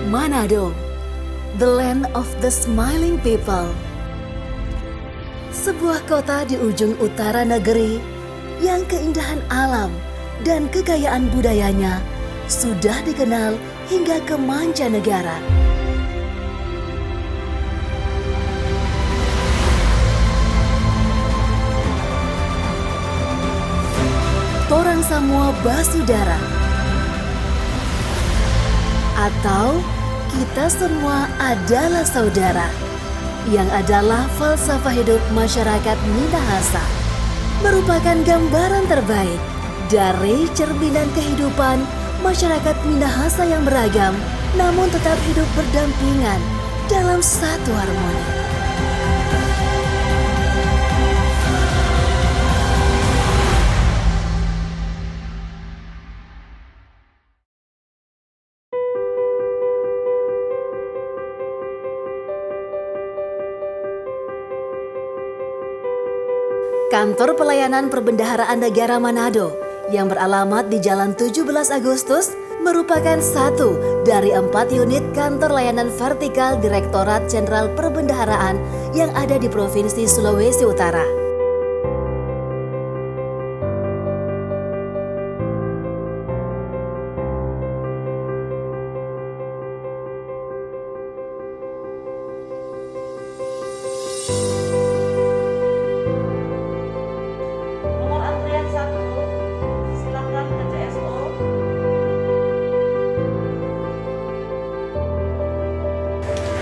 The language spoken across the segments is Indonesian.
Manado, the land of the smiling people. Sebuah kota di ujung utara negeri yang keindahan alam dan kekayaan budayanya sudah dikenal hingga ke mancanegara. Torang semua basudara, atau kita semua adalah saudara, yang adalah falsafah hidup masyarakat Minahasa, merupakan gambaran terbaik dari cerminan kehidupan masyarakat Minahasa yang beragam, namun tetap hidup berdampingan dalam satu harmoni. Kantor Pelayanan Perbendaharaan Negara Manado yang beralamat di Jalan 17 Agustus merupakan satu dari 4 unit kantor layanan vertikal Direktorat Jenderal Perbendaharaan yang ada di Provinsi Sulawesi Utara.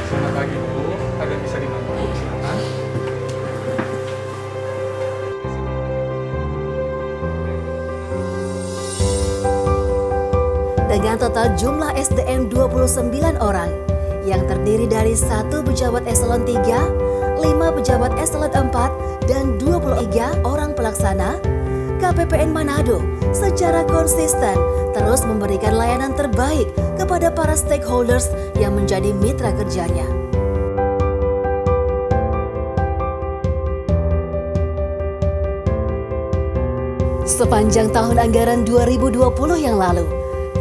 Selamat pagi Bu, ada bisa dibantu, silakan. Dengan total jumlah SDM 29 orang yang terdiri dari 1 pejabat eselon 3, 5 pejabat eselon 4, dan 23 orang pelaksana, KPPN Manado secara konsisten terus memberikan layanan terbaik kepada para stakeholders yang menjadi mitra kerjanya. Sepanjang tahun anggaran 2020 yang lalu,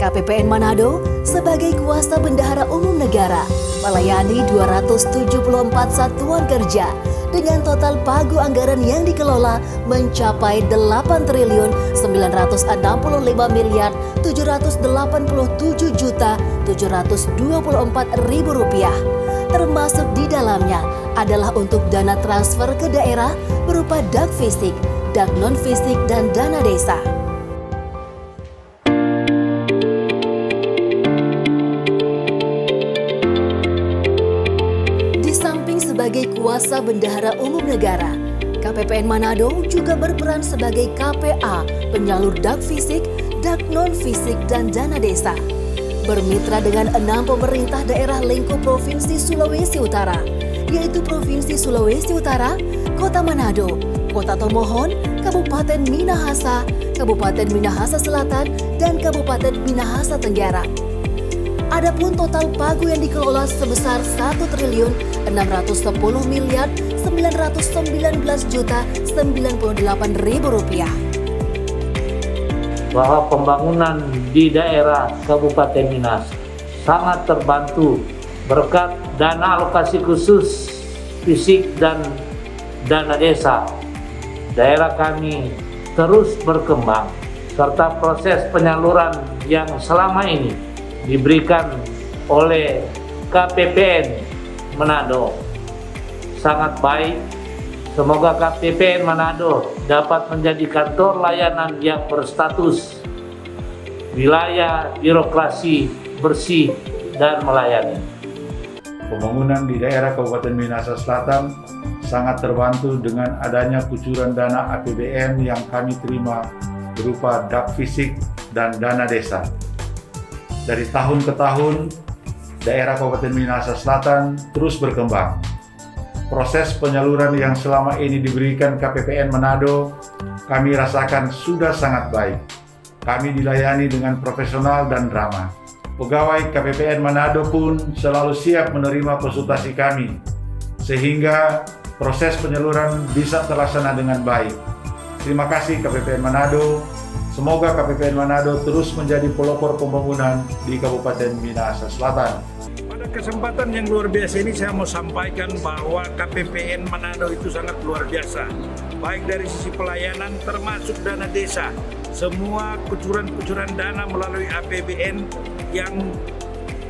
KPPN Manado sebagai kuasa bendahara umum negara melayani 274 satuan kerja dengan total pagu anggaran yang dikelola mencapai 8 triliun 965 miliar 787 juta 724 ribu rupiah. Termasuk di dalamnya adalah untuk dana transfer ke daerah berupa dak fisik, dak non fisik, dan dana desa. Sebagai kuasa bendahara umum negara, KPPN Manado juga berperan sebagai KPA, penyalur dak fisik, dak non fisik, dan dana desa. Bermitra dengan 6 pemerintah daerah lingkup Provinsi Sulawesi Utara, yaitu Provinsi Sulawesi Utara, Kota Manado, Kota Tomohon, Kabupaten Minahasa, Kabupaten Minahasa Selatan, dan Kabupaten Minahasa Tenggara. Adapun total pagu yang dikelola sebesar 1 triliun 610 miliar 919 juta 98 ribu rupiah. Bahwa pembangunan di daerah Kabupaten Minas sangat terbantu berkat dana alokasi khusus fisik dan dana desa. Daerah kami terus berkembang serta proses penyaluran yang selama ini diberikan oleh KPPN Manado sangat baik. Semoga KPPN Manado dapat menjadi kantor layanan yang berstatus wilayah birokrasi bersih dan melayani. Pembangunan di daerah Kabupaten Minahasa Selatan sangat terbantu dengan adanya kucuran dana APBN yang kami terima berupa dak fisik dan dana desa. Dari tahun ke tahun, daerah Kabupaten Minahasa Selatan terus berkembang. Proses penyaluran yang selama ini diberikan KPPN Manado, kami rasakan sudah sangat baik. Kami dilayani dengan profesional dan ramah. Pegawai KPPN Manado pun selalu siap menerima konsultasi kami, sehingga proses penyaluran bisa terlaksana dengan baik. Terima kasih KPPN Manado. Semoga KPPN Manado terus menjadi pelopor pembangunan di Kabupaten Minahasa Selatan. Pada kesempatan yang luar biasa ini saya mau sampaikan bahwa KPPN Manado itu sangat luar biasa. Baik dari sisi pelayanan termasuk dana desa. Semua kucuran-kucuran dana melalui APBN yang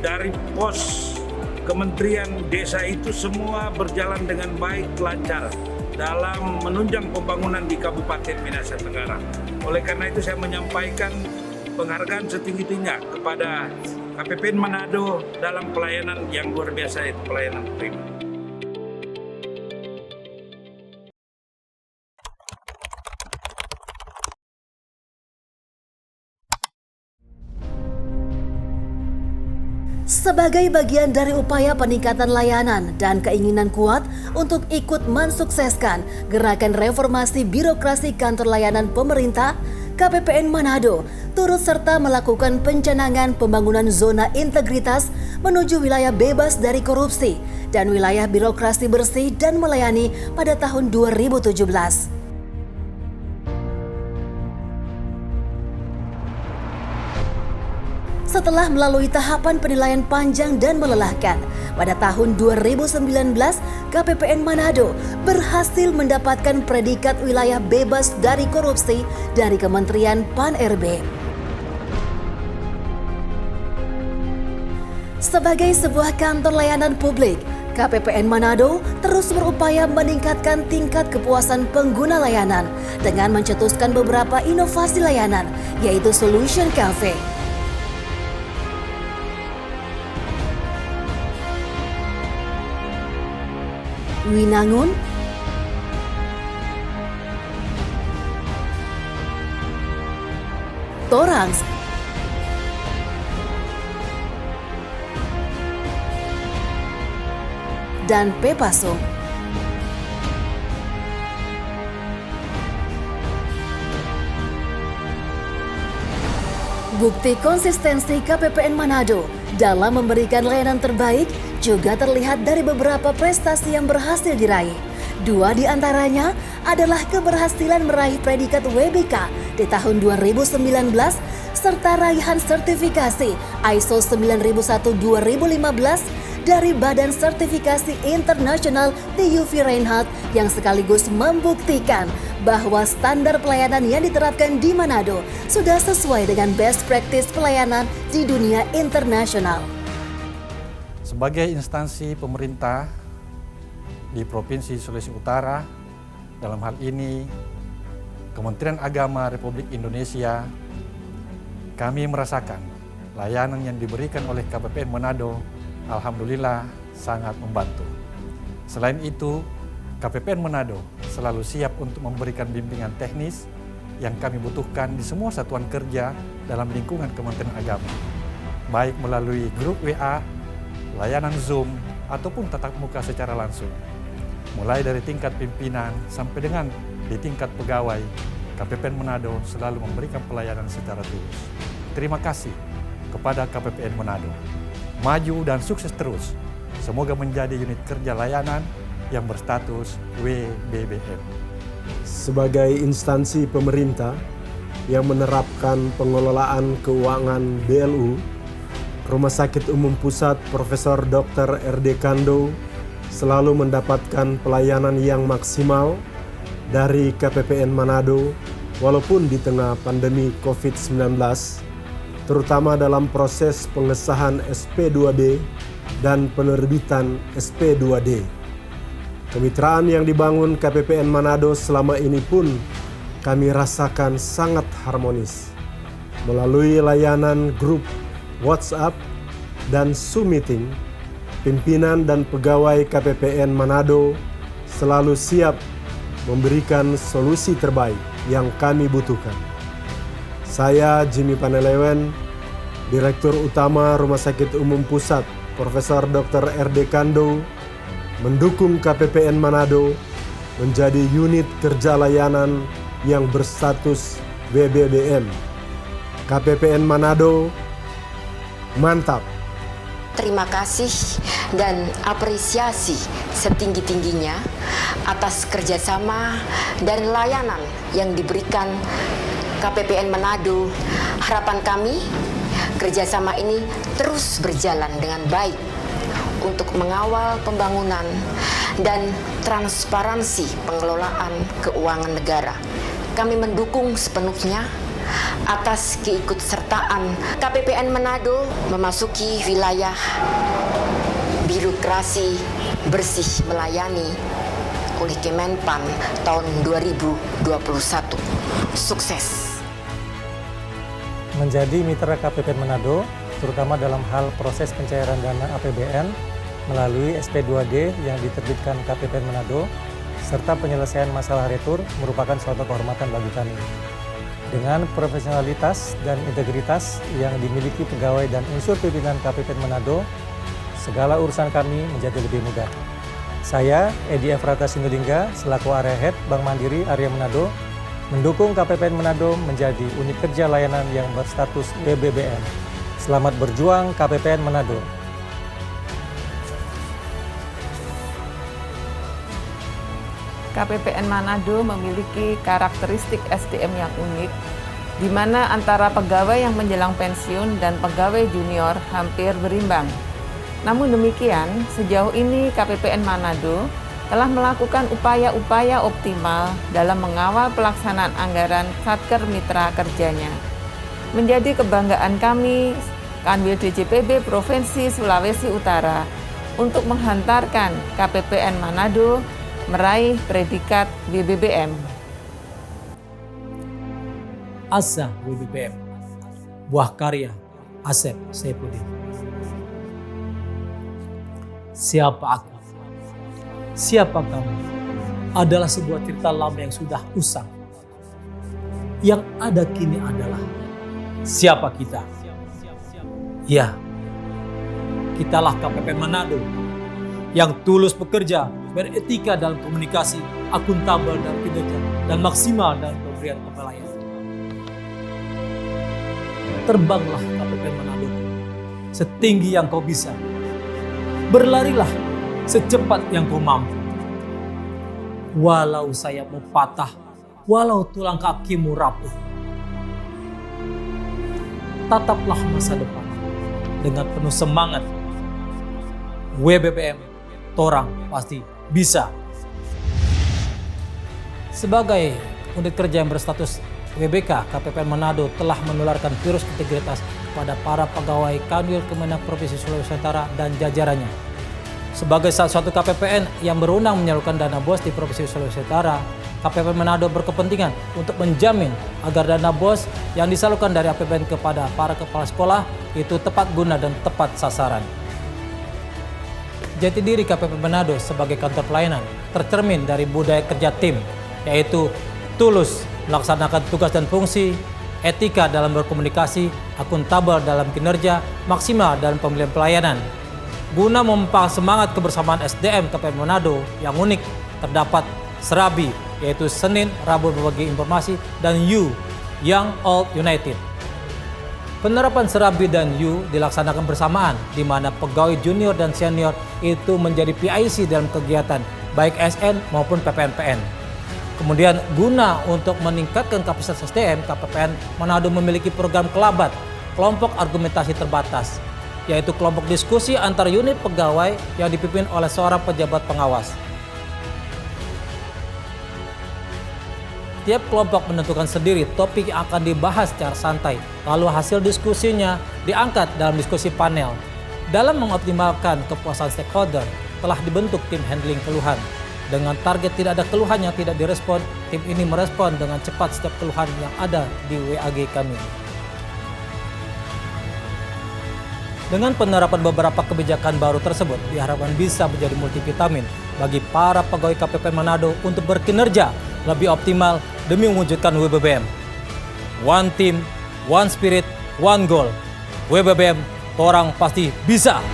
dari pos Kementerian Desa itu semua berjalan dengan baik, lancar dalam menunjang pembangunan di Kabupaten Minahasa Tenggara. Oleh karena itu saya menyampaikan penghargaan setinggi-tingginya kepada KPPN Manado dalam pelayanan yang luar biasa, itu pelayanan prima. Sebagai bagian dari upaya peningkatan layanan dan keinginan kuat untuk ikut mensukseskan gerakan reformasi birokrasi kantor layanan pemerintah, KPPN Manado turut serta melakukan pencanangan pembangunan zona integritas menuju wilayah bebas dari korupsi dan wilayah birokrasi bersih dan melayani pada tahun 2017. Setelah melalui tahapan penilaian panjang dan melelahkan, pada tahun 2019 KPPN Manado berhasil mendapatkan predikat wilayah bebas dari korupsi dari Kementerian Pan-RB. Sebagai sebuah kantor layanan publik, KPPN Manado terus berupaya meningkatkan tingkat kepuasan pengguna layanan dengan mencetuskan beberapa inovasi layanan, yaitu Solution Cafe, Winangun, Torangs, dan Pepasung. Bukti konsistensi KPPN Manado dalam memberikan layanan terbaik juga terlihat dari beberapa prestasi yang berhasil diraih. 2 di antaranya adalah keberhasilan meraih predikat WBK di tahun 2019 serta raihan sertifikasi ISO 9001:2015 dari Badan Sertifikasi Internasional TÜV Reinhardt yang sekaligus membuktikan bahwa standar pelayanan yang diterapkan di Manado sudah sesuai dengan best practice pelayanan di dunia internasional. Sebagai instansi pemerintah di Provinsi Sulawesi Utara, dalam hal ini Kementerian Agama Republik Indonesia, kami merasakan layanan yang diberikan oleh KPPN Manado alhamdulillah sangat membantu. Selain itu, KPPN Manado selalu siap untuk memberikan bimbingan teknis yang kami butuhkan di semua satuan kerja dalam lingkungan Kementerian Agama, baik melalui grup WA, layanan Zoom, ataupun tatap muka secara langsung. Mulai dari tingkat pimpinan sampai dengan di tingkat pegawai, KPPN Manado selalu memberikan pelayanan secara tulus. Terima kasih kepada KPPN Manado. Maju dan sukses terus. Semoga menjadi unit kerja layanan yang berstatus WBBM. Sebagai instansi pemerintah yang menerapkan pengelolaan keuangan BLU, Rumah Sakit Umum Pusat Profesor Dr. RD Kando selalu mendapatkan pelayanan yang maksimal dari KPPN Manado walaupun di tengah pandemi COVID-19, terutama dalam proses pengesahan SP2B dan penerbitan SP2D. Kemitraan yang dibangun KPPN Manado selama ini pun kami rasakan sangat harmonis. Melalui layanan grup WhatsApp dan Zoom meeting, pimpinan dan pegawai KPPN Manado selalu siap memberikan solusi terbaik yang kami butuhkan. Saya Jimmy Panelewen, Direktur Utama Rumah Sakit Umum Pusat Profesor Dr. RD Kando, mendukung KPPN Manado menjadi unit kerja layanan yang berstatus WBBM. KPPN Manado, mantap! Terima kasih dan apresiasi setinggi-tingginya atas kerjasama dan layanan yang diberikan KPPN Manado, harapan kami kerjasama ini terus berjalan dengan baik untuk mengawal pembangunan dan transparansi pengelolaan keuangan negara. Kami mendukung sepenuhnya atas keikutsertaan KPPN Manado memasuki wilayah birokrasi bersih melayani oleh Kemenpan tahun 2021. Sukses. Menjadi mitra KPPN Manado, terutama dalam hal proses pencairan dana APBN melalui SP2D yang diterbitkan KPPN Manado, serta penyelesaian masalah retur merupakan suatu kehormatan bagi kami. Dengan profesionalitas dan integritas yang dimiliki pegawai dan unsur pimpinan KPPN Manado, segala urusan kami menjadi lebih mudah. Saya, Edi Efrata Sinudingga, selaku Area Head Bank Mandiri Area Manado, mendukung KPPN Manado menjadi unit kerja layanan yang berstatus WBBM. Selamat berjuang KPPN Manado. KPPN Manado memiliki karakteristik SDM yang unik, di mana antara pegawai yang menjelang pensiun dan pegawai junior hampir berimbang. Namun demikian, sejauh ini KPPN Manado telah melakukan upaya-upaya optimal dalam mengawal pelaksanaan anggaran Satker Mitra Kerjanya. Menjadi kebanggaan kami, Kanwil DJPB Provinsi Sulawesi Utara, untuk menghantarkan KPPN Manado meraih predikat WBBM. Asa WBBM, buah karya Asep Saifuddin. Siapa aku? Siapa kamu? Adalah sebuah cerita lama yang sudah usang. Yang ada kini adalah siapa kita? Ya, kitalah KPPN Manado yang tulus bekerja, beretika dalam komunikasi, akuntabel dalam kinerja, dan maksimal dalam pemberian pelayanan. Terbanglah KPPN Manado setinggi yang kau bisa. Berlarilah secepat yang kau mampu. Walau sayapmu patah, walau tulang kakimu rapuh. Tataplah masa depan dengan penuh semangat. WBBM, torang pasti bisa. Sebagai unit kerja yang berstatus WBK, KPPN Manado telah menularkan virus integritas kepada para pegawai Kanwil Kemenak Provinsi Sulawesi Utara dan jajarannya. Sebagai salah satu KPPN yang berwenang menyalurkan dana BOS di Provinsi Sulawesi Utara, KPPN Manado berkepentingan untuk menjamin agar dana BOS yang disalurkan dari APBN kepada para kepala sekolah itu tepat guna dan tepat sasaran. Jati diri KPPN Manado sebagai kantor pelayanan tercermin dari budaya kerja tim, yaitu tulus melaksanakan tugas dan fungsi, etika dalam berkomunikasi, akuntabel dalam kinerja, maksimal dalam pemberian pelayanan. Guna memompa semangat kebersamaan SDM KPPN Manado yang unik, terdapat Serabi, yaitu Senin, Rabu berbagi informasi, dan You, Young Old United. Penerapan Serabi dan You dilaksanakan bersamaan, di mana pegawai junior dan senior itu menjadi PIC dalam kegiatan, baik SN maupun PPNPN. Kemudian guna untuk meningkatkan kapasitas SDM, KPPN Manado memiliki program kelabat, kelompok argumentasi terbatas, yaitu kelompok diskusi antar unit pegawai yang dipimpin oleh seorang pejabat pengawas. Tiap kelompok menentukan sendiri topik yang akan dibahas secara santai, lalu hasil diskusinya diangkat dalam diskusi panel. Dalam mengoptimalkan kepuasan stakeholder, telah dibentuk tim handling keluhan. Dengan target tidak ada keluhan yang tidak direspon, tim ini merespon dengan cepat setiap keluhan yang ada di WAG kami. Dengan penerapan beberapa kebijakan baru tersebut, diharapkan bisa menjadi multivitamin bagi para pegawai KPPN Manado untuk berkinerja lebih optimal demi mewujudkan WBBM. One team, one spirit, one goal. WBBM, torang pasti bisa.